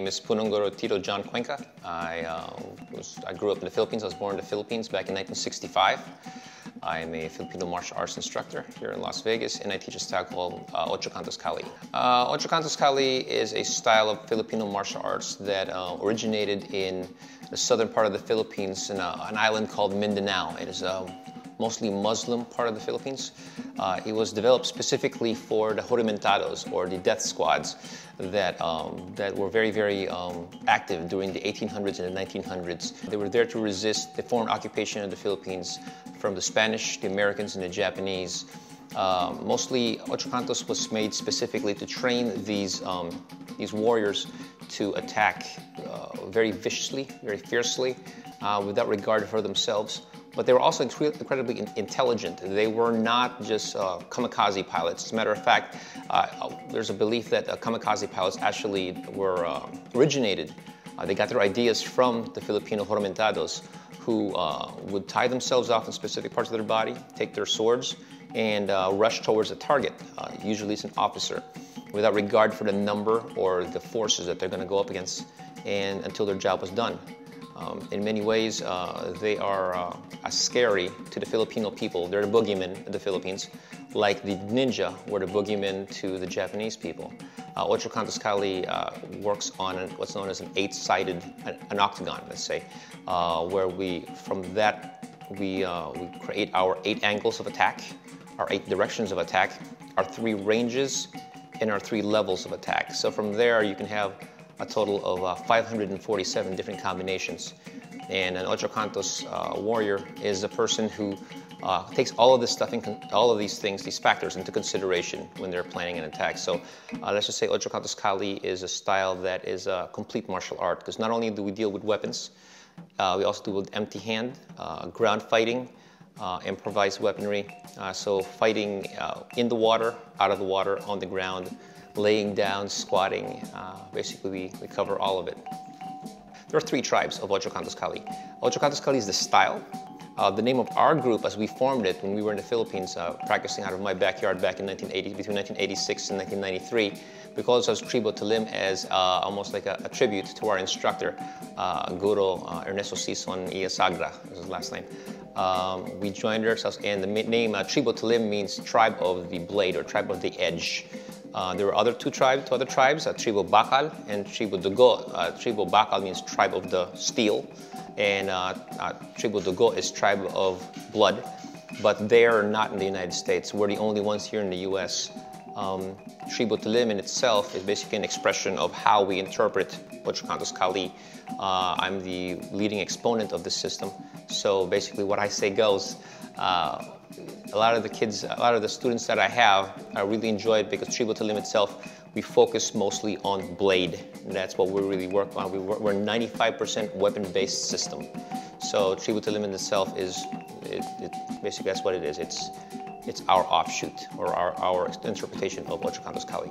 is Punong Guro Dr. Jon Cuenca. I grew up in the Philippines. I was born in the Philippines back in 1965. I am a Filipino martial arts instructor here in Las Vegas, and I teach a style called Ocho Cantos Kali. Ocho Cantos Kali is a style of Filipino martial arts that originated in the southern part of the Philippines in an island called Mindanao. It is mostly Muslim part of the Philippines. It was developed specifically for the Juramentados, or the death squads, that were very active during the 1800s and the 1900s. They were there to resist the foreign occupation of the Philippines from the Spanish, the Americans, and the Japanese. Mostly, Ocho Cantos was made specifically to train these warriors to attack very viciously, very fiercely, without regard for themselves. But they were also incredibly intelligent. They were not just kamikaze pilots. As a matter of fact, there's a belief that kamikaze pilots actually were originated. They got their ideas from the Filipino Juramentados, who would tie themselves off in specific parts of their body, take their swords, and rush towards a target. Usually it's an officer, without regard for the number or the forces that they're going to go up against, and until their job was done. In many ways, they are scary to the Filipino people. They're the boogeymen of the Philippines, like the ninja were the boogeymen to the Japanese people. Ocho Cantos Kali works on what's known as an eight-sided, an octagon, let's say, where from that we create our 8 angles of attack, our 8 directions of attack, our 3 ranges, and our 3 levels of attack. So from there, you can have a total of 547 different combinations. And an Ocho Cantos warrior is a person who takes all of this stuff, all of these things, these factors into consideration when they're planning an attack. So let's just say Ocho Cantos Kali is a style that is a complete martial art, because not only do we deal with weapons, we also deal with empty hand, ground fighting, improvised weaponry, so fighting in the water, out of the water, on the ground, laying down, squatting. Basically, we cover all of it. There are 3 tribes of Ocho Cantos Kali. Ocho Cantos Kali is the style. The name of our group, as we formed it when we were in the Philippines, practicing out of my backyard back in 1980, between 1986 and 1993, because I was Tribo Talim as almost like a tribute to our instructor, Guro Ernesto Sison Iasagra, is his last name. We joined ourselves, and the name Tribo Talim means tribe of the blade, or tribe of the edge. There were other two other tribes, Tribo Bakal and Tribo Dugo. Tribo Bakal means tribe of the steel, and Tribo Dugo is tribe of blood, but they are not in the United States. We're the only ones here in the US. Tribo Talim in itself is basically an expression of how we interpret Ocho Cantos Kali. I'm the leading exponent of this system, so basically what I say goes. A lot of the students that I have, I really enjoy it because Tribo Talim itself, we focus mostly on blade. And that's what we really work on. We're a 95% weapon-based system. So Tribo Talim in itself is, basically that's what it is. It's our offshoot, or our interpretation of Ocho Cantos Kali.